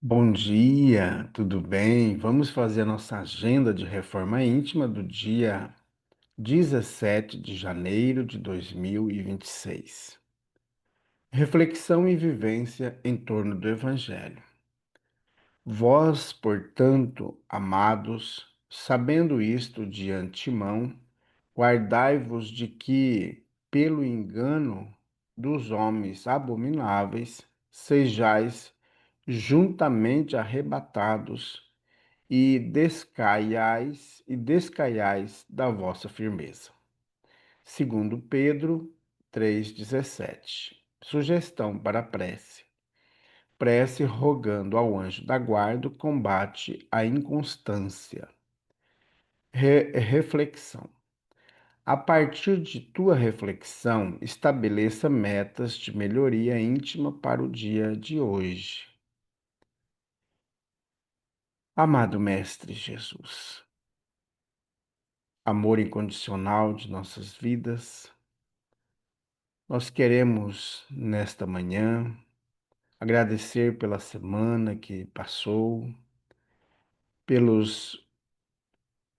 Bom dia, tudo bem? Vamos fazer a nossa agenda de reforma íntima do dia 17 de janeiro de 2026. Reflexão e vivência em torno do Evangelho. Vós, portanto, amados, sabendo isto de antemão, guardai-vos de que, pelo engano dos homens abomináveis, sejais juntamente arrebatados e descaiais da vossa firmeza. Segundo Pedro 3,17. Sugestão para a prece. Prece rogando ao anjo da guarda o combate à inconstância. Reflexão. A partir de tua reflexão, estabeleça metas de melhoria íntima para o dia de hoje. Amado Mestre Jesus, amor incondicional de nossas vidas, nós queremos, nesta manhã, agradecer pela semana que passou, pelos,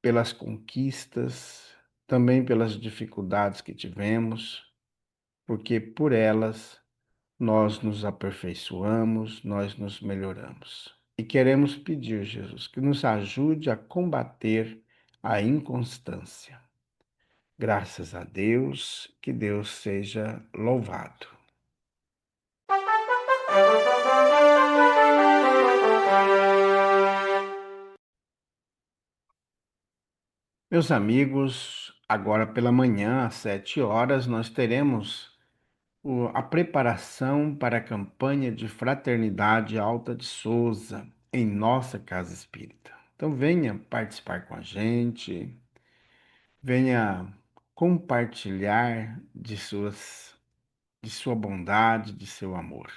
pelas conquistas, também pelas dificuldades que tivemos, porque por elas nós nos aperfeiçoamos, nós nos melhoramos. E queremos pedir, Jesus, que nos ajude a combater a inconstância. Graças a Deus, que Deus seja louvado. Meus amigos, agora pela manhã, às 7 horas, nós teremos a preparação para a campanha de Fraternidade Alta de Souza, em nossa casa espírita. Então, venha participar com a gente, venha compartilhar de sua bondade, de seu amor.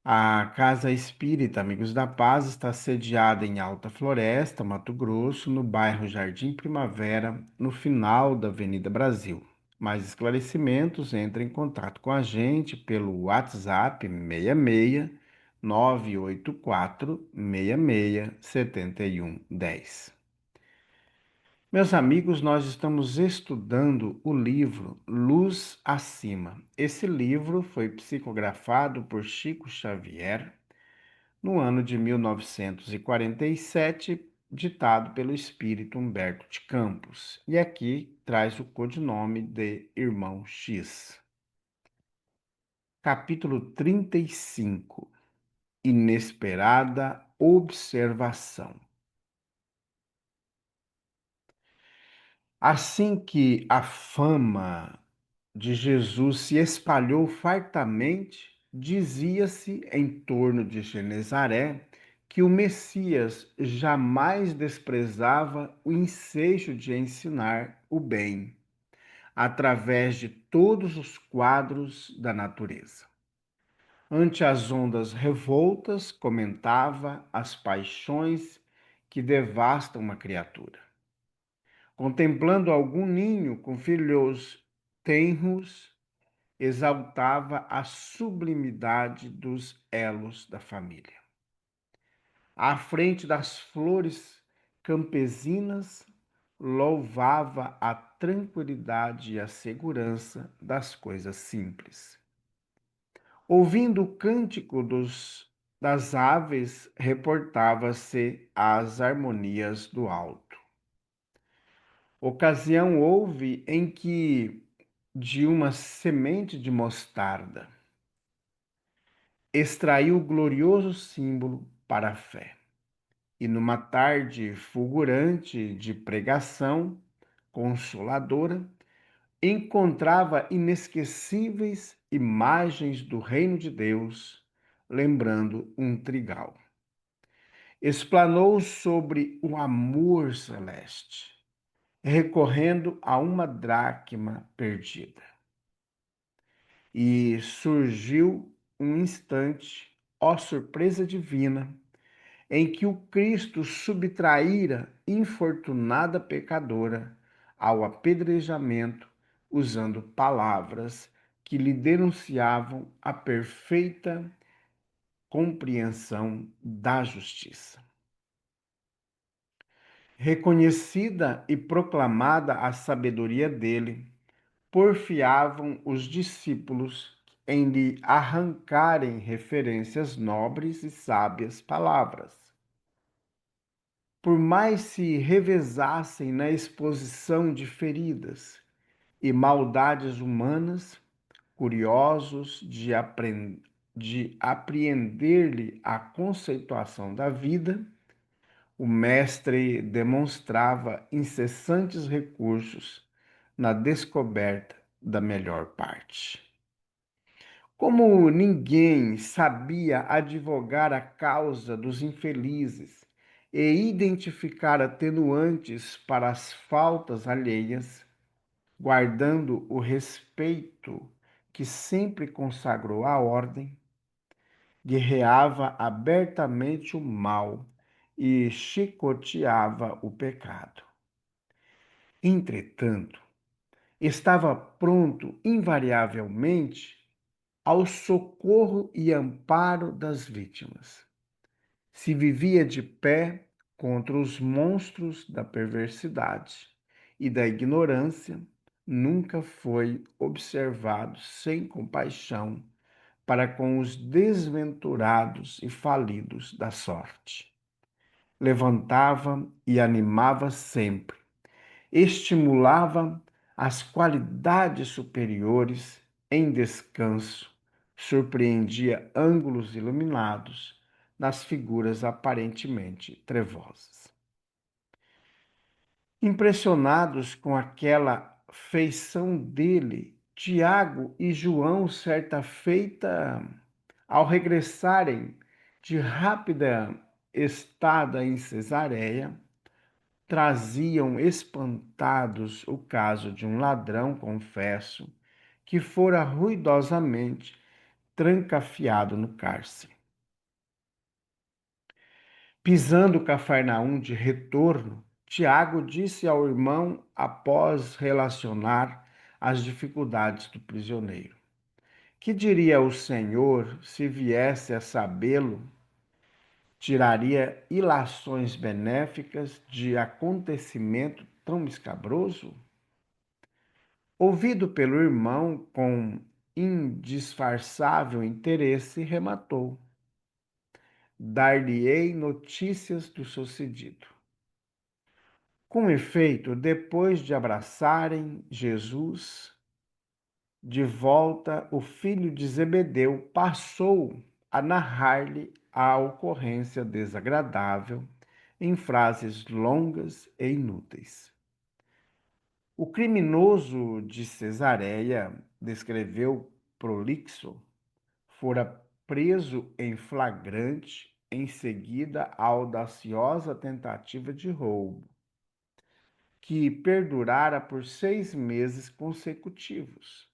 A Casa Espírita Amigos da Paz está sediada em Alta Floresta, Mato Grosso, no bairro Jardim Primavera, no final da Avenida Brasil. Mais esclarecimentos, entre em contato com a gente pelo WhatsApp 66 984 66 7110. Meus amigos, nós estamos estudando o livro Luz Acima. Esse livro foi psicografado por Chico Xavier no ano de 1947, ditado pelo espírito Humberto de Campos. E aqui traz o codinome de Irmão X. Capítulo 35. Inesperada observação. Assim que a fama de Jesus se espalhou fartamente, dizia-se em torno de Genezaré que o Messias jamais desprezava o ensejo de ensinar o bem, através de todos os quadros da natureza. Ante as ondas revoltas, comentava as paixões que devastam uma criatura. Contemplando algum ninho com filhos tenros, exaltava a sublimidade dos elos da família. À frente das flores campesinas, louvava a tranquilidade e a segurança das coisas simples. Ouvindo o cântico das aves, reportava-se às harmonias do alto. Ocasião houve em que, de uma semente de mostarda, extraiu o glorioso símbolo para a fé. E numa tarde fulgurante de pregação consoladora, encontrava inesquecíveis imagens do reino de Deus, lembrando um trigal. Explanou sobre o amor celeste, recorrendo a uma dracma perdida. E surgiu um instante, ó surpresa divina, em que o Cristo subtraíra infortunada pecadora ao apedrejamento, usando palavras que lhe denunciavam a perfeita compreensão da justiça. Reconhecida e proclamada a sabedoria dele, porfiavam os discípulos em lhe arrancarem referências nobres e sábias palavras. Por mais se revezassem na exposição de feridas e maldades humanas, curiosos de apreender-lhe a conceituação da vida, o mestre demonstrava incessantes recursos na descoberta da melhor parte. Como ninguém sabia advogar a causa dos infelizes e identificar atenuantes para as faltas alheias, guardando o respeito que sempre consagrou à ordem, guerreava abertamente o mal e chicoteava o pecado. Entretanto, estava pronto invariavelmente ao socorro e amparo das vítimas. Se vivia de pé contra os monstros da perversidade e da ignorância, nunca foi observado sem compaixão para com os desventurados e falidos da sorte. Levantava e animava sempre, estimulava as qualidades superiores em descanso, surpreendia ângulos iluminados nas figuras aparentemente trevosas. Impressionados com aquela feição dele, Tiago e João, certa feita, ao regressarem de rápida estada em Cesareia, traziam espantados o caso de um ladrão, confesso, que fora ruidosamente trancafiado no cárcere. Pisando Cafarnaum de retorno, Tiago disse ao irmão após relacionar as dificuldades do prisioneiro: Que diria o Senhor se viesse a sabê-lo? Tiraria ilações benéficas de acontecimento tão escabroso? Ouvido pelo irmão com indisfarçável interesse, rematou: Dar-lhe-ei notícias do sucedido. Com efeito, depois de abraçarem Jesus, de volta, o filho de Zebedeu passou a narrar-lhe a ocorrência desagradável em frases longas e inúteis. O criminoso de Cesareia, descreveu prolixo, fora preso em flagrante, em seguida à audaciosa tentativa de roubo, que perdurara por 6 meses consecutivos.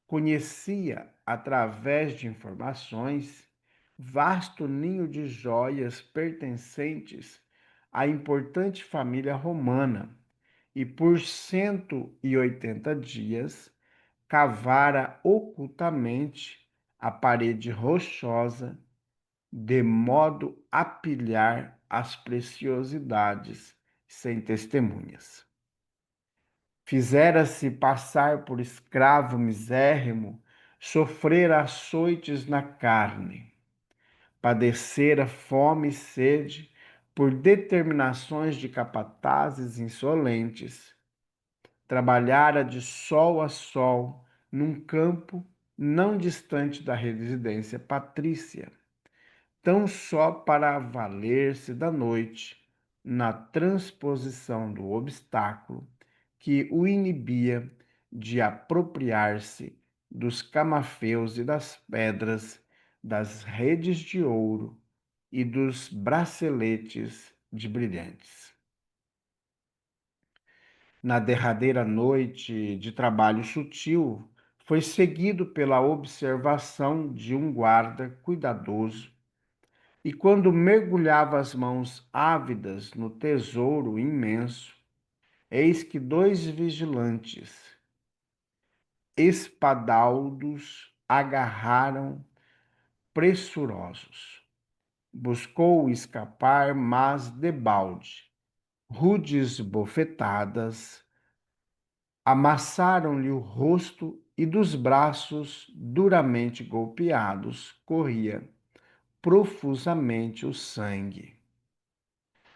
Conhecia, através de informações, vasto ninho de joias pertencentes à importante família romana e por 180 dias cavara ocultamente a parede rochosa, de modo a pilhar as preciosidades sem testemunhas. Fizera-se passar por escravo misérrimo, sofrera açoites na carne, padecera fome e sede por determinações de capatazes insolentes, trabalhara de sol a sol num campo não distante da residência patrícia, tão só para valer-se da noite na transposição do obstáculo que o inibia de apropriar-se dos camafeus e das pedras, das redes de ouro e dos braceletes de brilhantes. Na derradeira noite de trabalho sutil, foi seguido pela observação de um guarda cuidadoso, e quando mergulhava as mãos ávidas no tesouro imenso, eis que 2 vigilantes, espadaldos, agarraram pressurosos. Buscou escapar, mas debalde. Rudes bofetadas amassaram-lhe o rosto e dos braços duramente golpeados corria profusamente o sangue.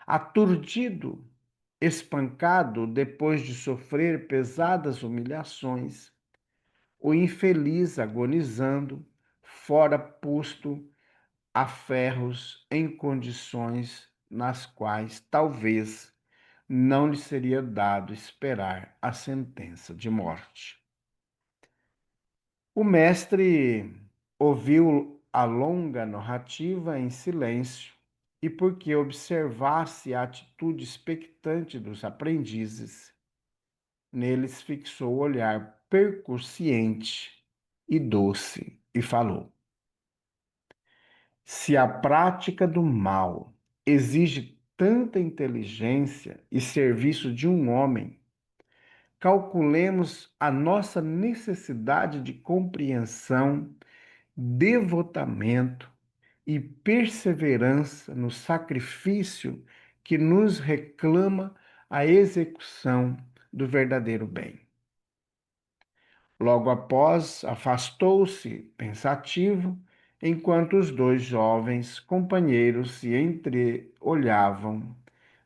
Aturdido, espancado depois de sofrer pesadas humilhações, o infeliz agonizando, fora posto a ferros em condições nas quais talvez não lhe seria dado esperar a sentença de morte. O mestre ouviu a longa narrativa em silêncio e, porque observasse a atitude expectante dos aprendizes, neles fixou o olhar percussiente e doce e falou: Se a prática do mal exige tanta inteligência e serviço de um homem, calculemos a nossa necessidade de compreensão, devotamento e perseverança no sacrifício que nos reclama a execução do verdadeiro bem. Logo após, afastou-se, pensativo, enquanto os dois jovens companheiros se entreolhavam,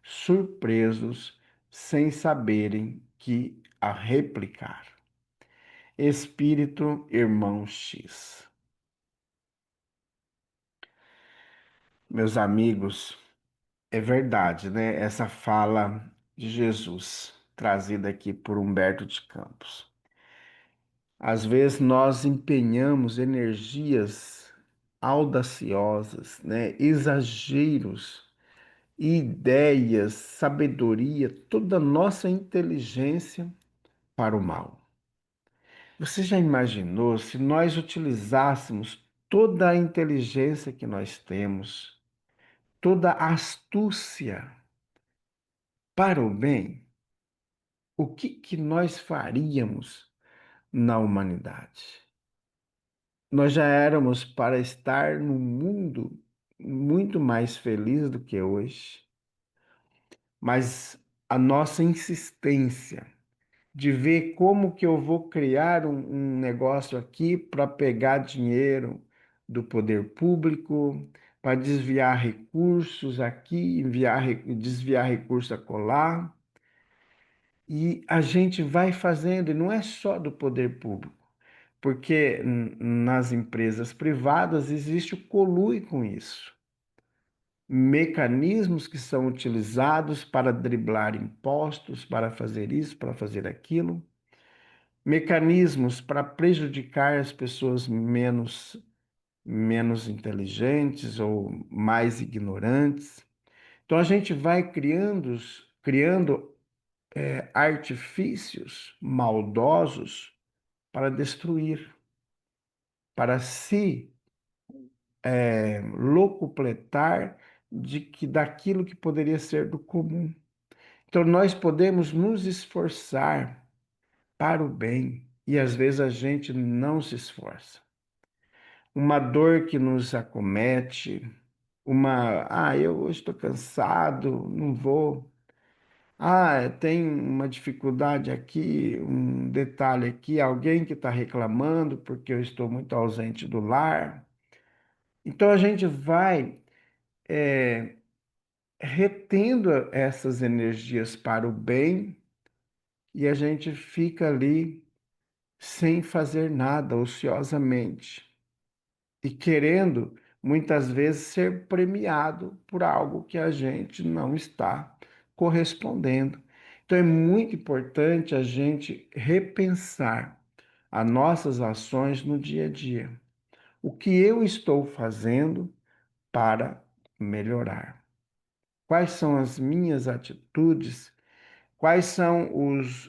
surpresos, sem saberem que a replicar. Espírito Irmão X. Meus amigos, é verdade, né? Essa fala de Jesus, trazida aqui por Humberto de Campos. Às vezes nós empenhamos energias audaciosas, né? Exageros, ideias, sabedoria, toda a nossa inteligência para o mal. Você já imaginou se nós utilizássemos toda a inteligência que nós temos, toda a astúcia para o bem? O que que nós faríamos na humanidade? Nós já éramos para estar no mundo muito mais feliz do que hoje, mas a nossa insistência de ver como que eu vou criar um negócio aqui para pegar dinheiro do poder público, para desviar recursos aqui, desviar recursos acolá. E a gente vai fazendo, e não é só do poder público, porque nas empresas privadas existe o colui com isso. Mecanismos que são utilizados para driblar impostos, para fazer isso, para fazer aquilo. Mecanismos para prejudicar as pessoas menos inteligentes ou mais ignorantes. Então a gente vai criando artifícios maldosos para destruir, para se locupletar daquilo que poderia ser do comum. Então nós podemos nos esforçar para o bem e às vezes a gente não se esforça. Uma dor que nos acomete, eu hoje estou cansado, não vou. Tem uma dificuldade aqui, um detalhe aqui, alguém que está reclamando porque eu estou muito ausente do lar. Então a gente vai retendo essas energias para o bem e a gente fica ali sem fazer nada, ociosamente, e querendo muitas vezes ser premiado por algo que a gente não está correspondendo. Então é muito importante a gente repensar as nossas ações no dia a dia. O que eu estou fazendo para melhorar? Quais são as minhas atitudes? Quais são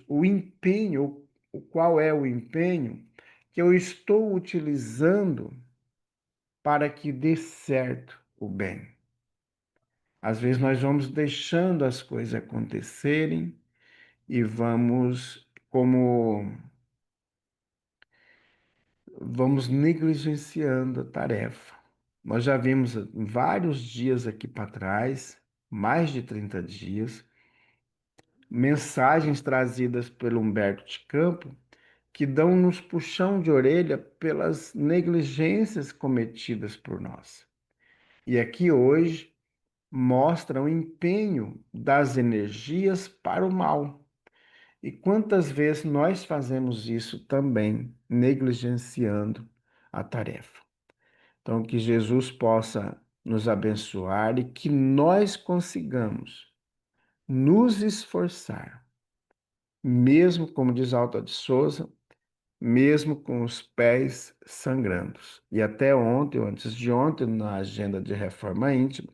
o empenho, qual é o empenho que eu estou utilizando para que dê certo o bem? Às vezes nós vamos deixando as coisas acontecerem e vamos negligenciando a tarefa. Nós já vimos em vários dias aqui para trás, mais de 30 dias, mensagens trazidas pelo Humberto de Campos que dão-nos puxão de orelha pelas negligências cometidas por nós. E aqui hoje mostra o empenho das energias para o mal. E quantas vezes nós fazemos isso também, negligenciando a tarefa. Então, que Jesus possa nos abençoar e que nós consigamos nos esforçar, mesmo, como diz Alta de Souza, mesmo com os pés sangrando. E até ontem, ou antes de ontem, na agenda de reforma íntima,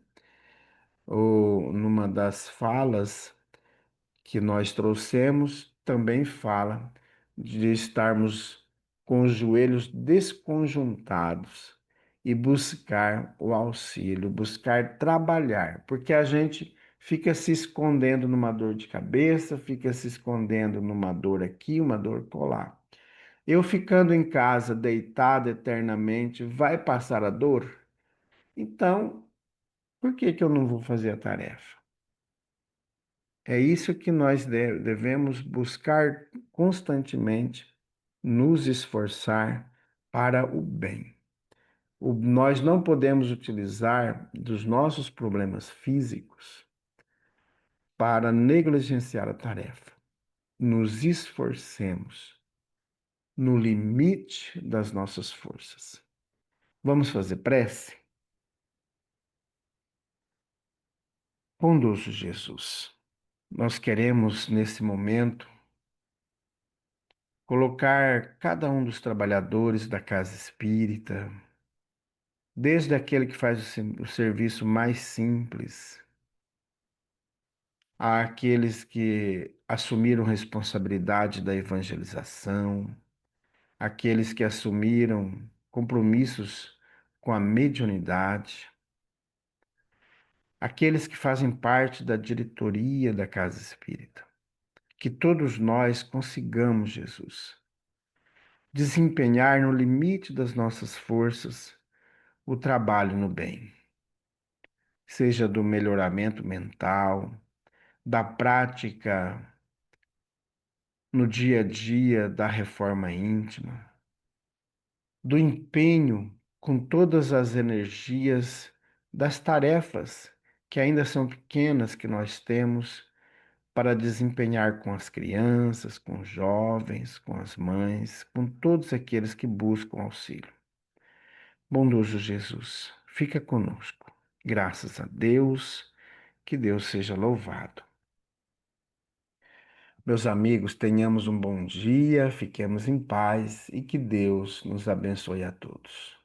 ou numa das falas que nós trouxemos, também fala de estarmos com os joelhos desconjuntados e buscar o auxílio, buscar trabalhar, porque a gente fica se escondendo numa dor de cabeça, fica se escondendo numa dor aqui, uma dor colar. Eu ficando em casa, deitado eternamente, vai passar a dor? Então, por que que eu não vou fazer a tarefa? É isso que nós devemos buscar constantemente, nos esforçar para o bem. Nós não podemos utilizar dos nossos problemas físicos para negligenciar a tarefa. Nos esforcemos no limite das nossas forças. Vamos fazer prece? Bondoso Jesus, nós queremos nesse momento colocar cada um dos trabalhadores da casa espírita, desde aquele que faz o serviço mais simples, àqueles que assumiram responsabilidade da evangelização, aqueles que assumiram compromissos com a mediunidade, aqueles que fazem parte da diretoria da casa espírita. Que todos nós consigamos, Jesus, desempenhar no limite das nossas forças o trabalho no bem, seja do melhoramento mental, da prática no dia a dia da reforma íntima, do empenho com todas as energias das tarefas que ainda são pequenas que nós temos para desempenhar com as crianças, com os jovens, com as mães, com todos aqueles que buscam auxílio. Bondoso Jesus, fica conosco. Graças a Deus, que Deus seja louvado. Meus amigos, tenhamos um bom dia, fiquemos em paz e que Deus nos abençoe a todos.